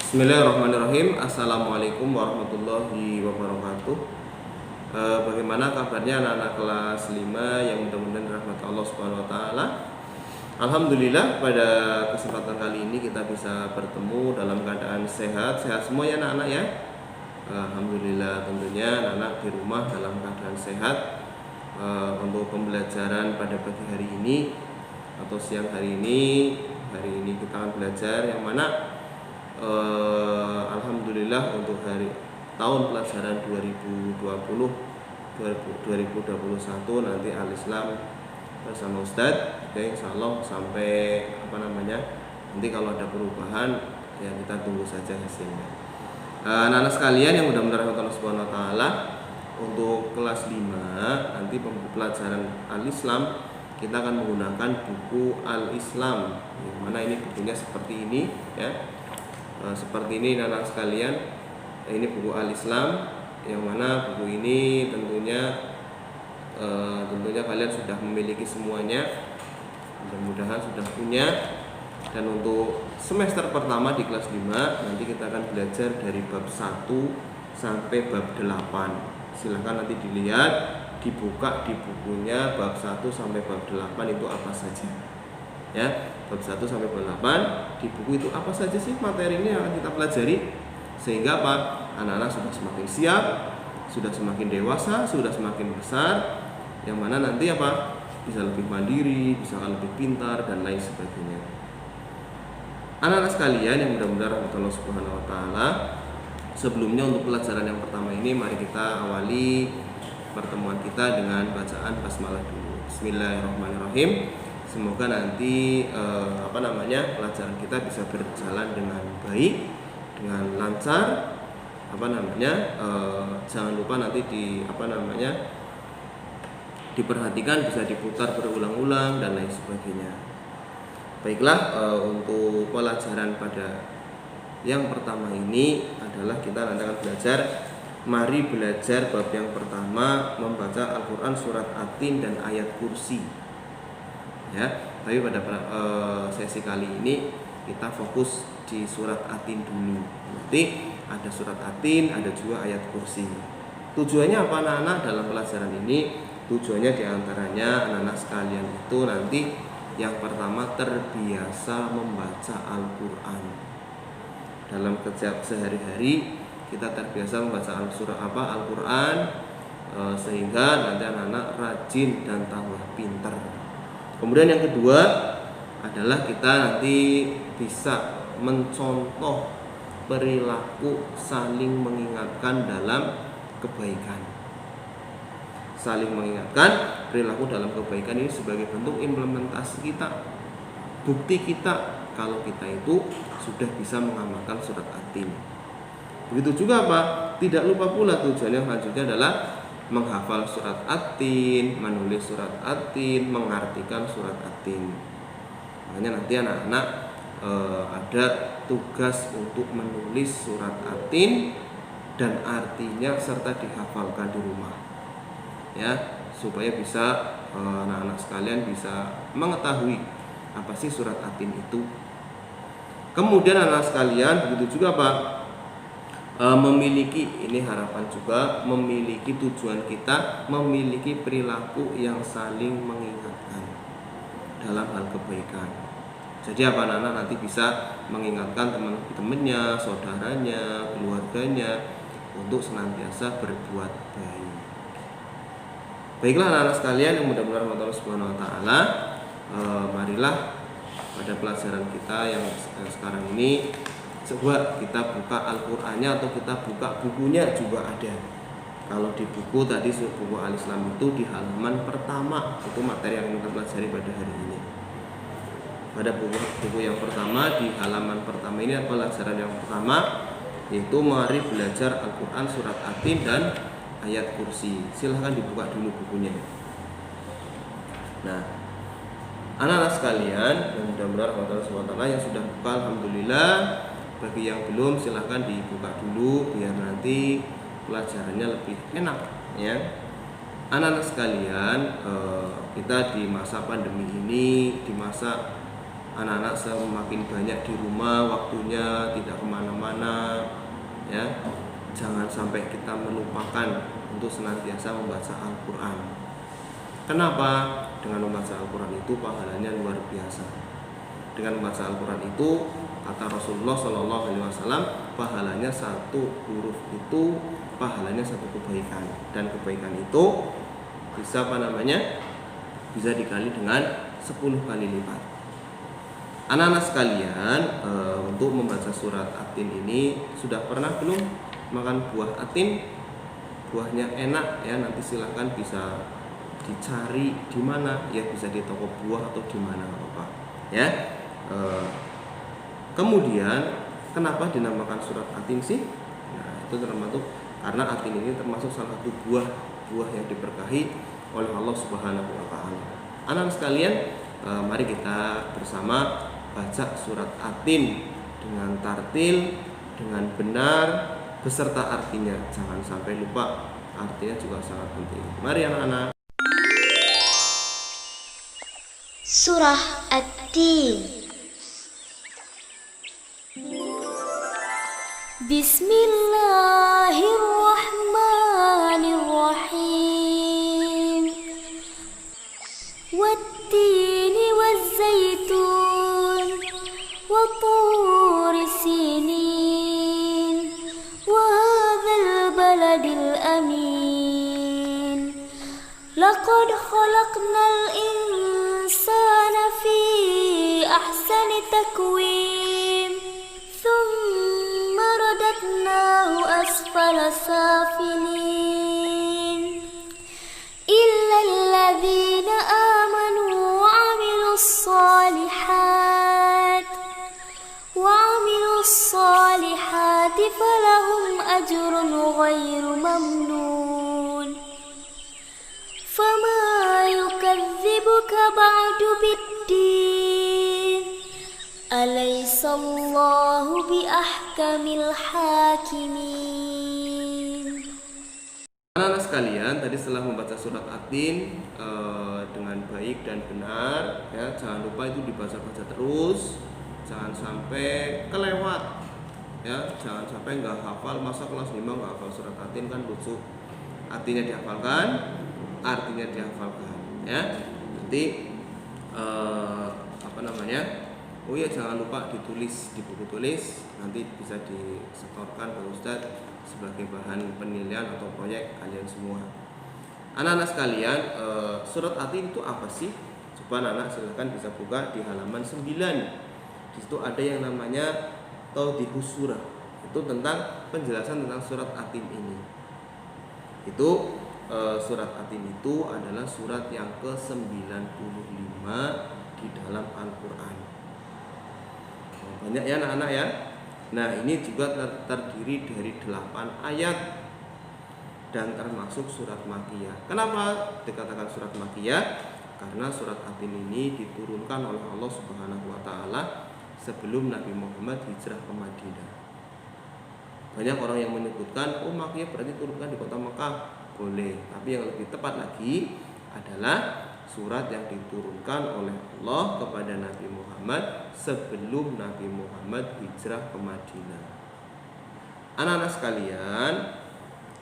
Bismillahirrahmanirrahim. Assalamualaikum warahmatullahi wabarakatuh. Bagaimana kabarnya anak-anak kelas 5 yang mudah-mudahan dirahmati Allah Subhanahu wa taala. Alhamdulillah pada kesempatan kali ini kita bisa bertemu dalam keadaan sehat semua ya anak-anak ya. Alhamdulillah tentunya anak-anak di rumah dalam keadaan sehat. Untuk pembelajaran pada pagi hari ini atau siang hari ini kita akan belajar yang mana Alhamdulillah untuk tahun pelajaran 2021 nanti Al-Islam bersama Ustadz. Oke, insyaallah sampai nanti kalau ada perubahan ya kita tunggu saja hasilnya. Anak-anak sekalian yang mudah-mudahan Allah Subhanahu wa taala, untuk kelas 5 nanti pelajaran Al-Islam kita akan menggunakan buku Al-Islam, yang mana ini bukunya seperti ini ya. Seperti ini anak-anak sekalian, ini buku Al-Islam, yang mana buku ini tentunya kalian sudah memiliki semuanya, mudah-mudahan sudah punya. Dan untuk semester pertama di kelas 5 nanti kita akan belajar dari bab 1 sampai bab 8. Silahkan nanti dilihat, dibuka di bukunya bab 1 sampai bab 8 itu apa saja ya. Bab 1 sampai bab 8 di buku itu apa saja sih materi ini yang akan kita pelajari, sehingga anak-anak sudah semakin siap, sudah semakin dewasa, sudah semakin besar, yang mana nanti bisa lebih mandiri, bisa lebih pintar dan lain sebagainya. Anak-anak sekalian yang mudah-mudahan Allah Subhanahu wa taala, sebelumnya untuk pelajaran yang pertama ini mari kita awali pertemuan kita dengan bacaan basmalah dulu. Bismillahirrahmanirrahim. Semoga nanti pelajaran kita bisa berjalan dengan baik, dengan lancar. Jangan lupa nanti diperhatikan, bisa diputar berulang-ulang dan lain sebagainya. Baiklah, untuk pelajaran pada yang pertama ini adalah kita nanti akan belajar. Mari belajar bab yang pertama, membaca Al-Quran surat At-Tin dan ayat kursi ya. Tapi pada sesi kali ini kita fokus di surat At-Tin dulu. Nanti ada surat At-Tin, ada juga ayat kursi. Tujuannya apa anak-anak dalam pelajaran ini? Tujuannya diantaranya anak-anak sekalian itu nanti yang pertama terbiasa membaca Al-Quran. Dalam kerja sehari-hari kita terbiasa membaca Al-Quran, sehingga nanti anak-anak rajin dan tambah pintar. Kemudian yang kedua adalah kita nanti bisa mencontoh perilaku saling mengingatkan dalam kebaikan. Saling mengingatkan perilaku dalam kebaikan ini sebagai bentuk implementasi kita, bukti kita kalau kita itu sudah bisa mengamalkan surat At-Tin. Begitu juga tidak lupa pula tujuan yang selanjutnya adalah menghafal surat At-Tin, menulis surat At-Tin, mengartikan surat At-Tin. Makanya nanti anak-anak ada tugas untuk menulis surat At-Tin dan artinya serta dihafalkan di rumah ya, supaya bisa anak-anak sekalian bisa mengetahui apa sih surat At-Tin itu. Kemudian anak sekalian begitu juga memiliki, ini harapan juga, memiliki tujuan kita, memiliki perilaku yang saling mengingatkan dalam hal kebaikan. Jadi anak-anak nanti bisa mengingatkan teman-temannya, saudaranya, keluarganya untuk senantiasa berbuat baik. Baiklah anak-anak sekalian yang mudah-mudahan Allah Subhanahu wa taala, marilah pada pelajaran kita yang sekarang ini coba kita buka Al-Qur'annya atau kita buka bukunya juga ada. Kalau di buku tadi, buku Al-Islam itu di halaman pertama, itu materi yang kita pelajari pada hari ini. Pada buku yang pertama, di halaman pertama ini pelajaran yang pertama, yaitu mari belajar Al-Quran surat At-Tin dan ayat kursi. Silahkan dibuka dulu bukunya. Nah, anak-anak sekalian yang mudah-mudahan Allah SWT yang sudah buka, alhamdulillah. Bagi yang belum, silahkan dibuka dulu biar nanti pelajarannya lebih enak ya. Anak-anak sekalian, kita di masa pandemi ini, di masa anak-anak semakin banyak di rumah waktunya, tidak kemana-mana, ya jangan sampai kita melupakan untuk senantiasa membaca Al-Quran. Kenapa? Dengan membaca Al-Quran itu pahalanya luar biasa. Dengan membaca Al-Quran itu, kata Rasulullah SAW, pahalanya satu huruf itu pahalanya satu kebaikan, dan kebaikan itu bisa bisa dikali dengan 10 kali lipat. Anak-anak sekalian, untuk membaca surat At-Tin ini sudah pernah belum makan buah At-Tin? Buahnya enak ya, nanti silahkan bisa dicari di mana ya, bisa di toko buah atau di mana apa ya. Kemudian kenapa dinamakan surat At-Tin sih? Nah, itu termasuk karena At-Tin ini termasuk salah satu buah yang diberkahi oleh Allah Subhanahu wa taala. Anak-anak sekalian, mari kita bersama baca surat At-Tin dengan tartil, dengan benar beserta artinya. Jangan sampai lupa, artinya juga sangat penting. Mari anak-anak. Surah At-Tin. Bismillahirrahmanirrahim. Wat-tini waz-zaitun wa turi sinin wa hadzal baladil amin. Laqad khalaqnal insana fi ahsani takwim. Thumma radadnahu asfala safilin. Illa alladhina amanu wa amilus salihati falahum ajrun ghairu mamnun. Fama yukadzibuka ba'du biddin. Alaysallahu biahkamil hakimin. Anak-anak sekalian, tadi setelah membaca surat At-Tin dengan baik dan benar ya, jangan lupa itu dibaca-baca terus, jangan sampai kelewat ya, jangan sampai nggak hafal. Masa kelas 5 nggak hafal surat At-Tin, kan lucu. Artinya dihafalkan, artinya dihafalkan ya. Nanti oh ya, jangan lupa ditulis di buku tulis, nanti bisa disetorkan ke Ustadz sebagai bahan penilaian atau proyek kalian semua. Anak-anak sekalian, surat At-Tin itu apa sih? Coba anak silahkan bisa buka di halaman 9. Di situ ada yang namanya Tawdihus Surah. Itu tentang penjelasan tentang surat At-Tin ini. Itu surat At-Tin itu adalah surat yang ke-95 di dalam Al-Quran. Banyak ya anak-anak ya. Nah, ini juga terdiri dari 8 ayat dan termasuk surat Makkiyah. Kenapa dikatakan surat Makkiyah? Karena surat At-Tin ini diturunkan oleh Allah Subhanahu wa taala sebelum Nabi Muhammad hijrah ke Madinah. Banyak orang yang menyebutkan, oh Makkiyah berarti turunkan di kota Mekah. Boleh, tapi yang lebih tepat lagi adalah surat yang diturunkan oleh Allah kepada Nabi Muhammad sebelum Nabi Muhammad hijrah ke Madinah. Anak-anak sekalian,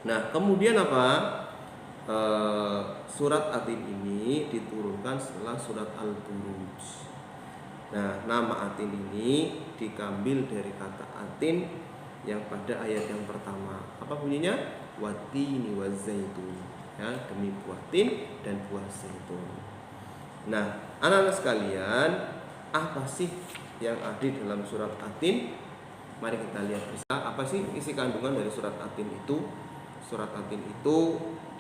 nah kemudian apa? Surat At-Tin ini diturunkan setelah surat Al-Buruj. Nah, nama At-Tin ini diambil dari kata Atin yang pada ayat yang pertama. Apa bunyinya? Wat-tini waz-zaitun. Ya, demi buah tin dan buah zaitun. Nah, anak-anak sekalian, apa sih yang ada di dalam surat At-Tin? Mari kita lihat bersama. Apa sih isi kandungan dari surat At-Tin itu? Surat At-Tin itu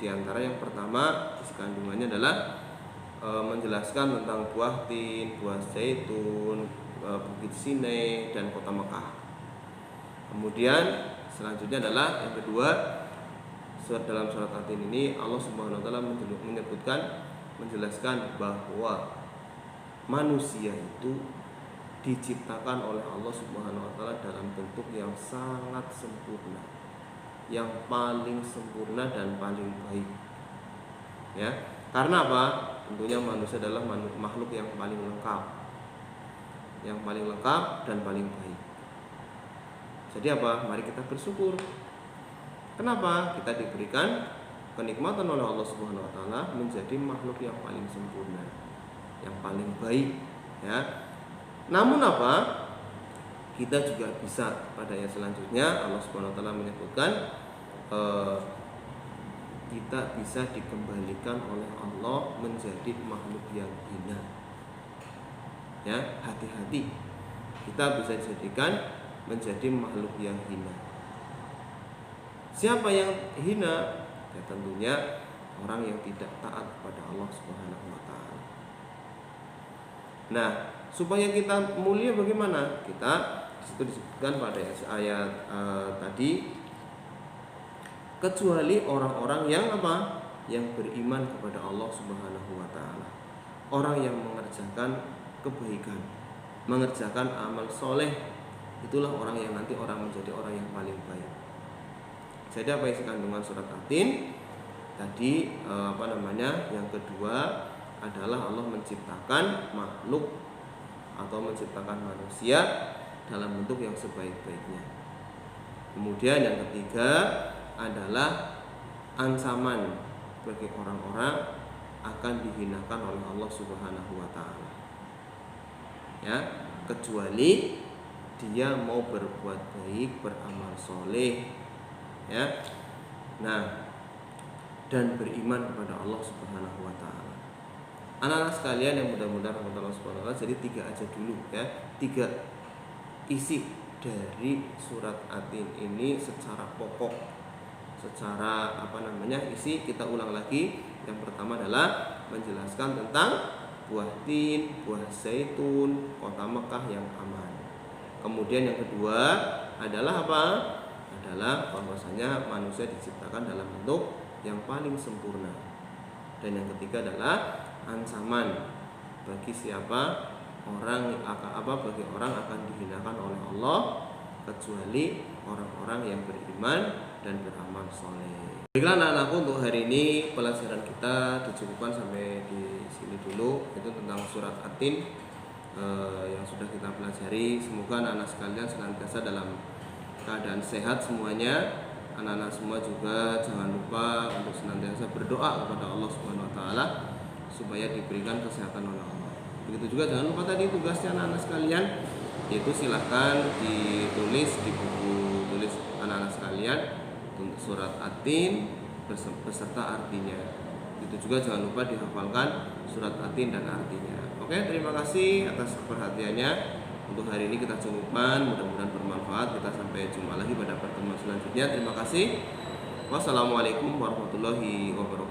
diantara yang pertama isi kandungannya adalah menjelaskan tentang buah tin, buah zaitun, bukit Sinai dan kota Mekah. Kemudian selanjutnya adalah yang kedua, dalam surat At-Tin ini Allah Subhanahu wa taala menjelaskan bahwa manusia itu diciptakan oleh Allah Subhanahu wa taala dalam bentuk yang sangat sempurna, yang paling sempurna dan paling baik. Ya, karena apa? Tentunya manusia adalah makhluk yang paling lengkap. yang paling lengkap dan paling baik. Jadi apa? Mari kita bersyukur. Kenapa? Kita diberikan kenikmatan oleh Allah Subhanahu wa taala menjadi makhluk yang paling sempurna, yang paling baik, ya. Namun apa? Kita juga bisa pada ayat selanjutnya Allah Subhanahu wa taala menyebutkan kita bisa dikembalikan oleh Allah menjadi makhluk yang hina. Ya, hati-hati. Kita bisa dijadikan menjadi makhluk yang hina. Siapa yang hina? Ya tentunya orang yang tidak taat kepada Allah Subhanahu wa taala. Nah, supaya kita mulia bagaimana? Kita disitu disebutkan pada ayat tadi, kecuali orang-orang yang apa? Yang beriman kepada Allah Subhanahu wa taala. Orang yang mengerjakan kebaikan, mengerjakan amal soleh, itulah orang yang nanti orang menjadi orang yang paling baik. Jadi apa isi kandungan surat At-Tin? Tadi yang kedua adalah Allah menciptakan makhluk atau menciptakan manusia dalam bentuk yang sebaik-baiknya. Kemudian yang ketiga adalah ancaman bagi orang-orang akan dihinakan oleh Allah Subhanahu wa taala. Ya, kecuali dia mau berbuat baik, beramal soleh, ya. Nah, dan beriman kepada Allah Subhanahu wa taala. Anak-anak sekalian yang mudah-mudahan Allah Subhanahu wa taala, jadi 3 aja dulu ya. 3 isi dari surat At-Tin ini secara pokok, secara isi kita ulang lagi. Yang pertama adalah menjelaskan tentang buah tin, buah zaitun, kota Mekah yang aman. Kemudian yang kedua adalah apa? Adalah bahwasanya manusia diciptakan dalam bentuk yang paling sempurna. Dan yang ketiga adalah ancaman bagi siapa bagi orang akan dihinakan oleh Allah kecuali orang-orang yang beriman dan beramal soleh. Baiklah anak-anakku, untuk hari ini pelajaran kita dicukupkan sampai di sini dulu. Itu tentang surat At-Tin yang sudah kita pelajari. Semoga anak-anak sekalian senantiasa dalam keadaan sehat semuanya. Anak-anak semua juga jangan lupa untuk senantiasa berdoa kepada Allah Subhanahu wa taala supaya diberikan kesehatan oleh Allah. Begitu juga jangan lupa tadi tugasnya anak-anak sekalian, yaitu silahkan ditulis di buku tulis anak-anak sekalian untuk surat At-Tin beserta artinya. Itu juga jangan lupa dihafalkan surat At-Tin dan artinya. Oke, terima kasih atas perhatiannya. Untuk hari ini kita cukupkan, mudah-mudahan bermanfaat. Kita sampai jumpa lagi pada pertemuan selanjutnya. Terima kasih. Wassalamualaikum warahmatullahi wabarakatuh.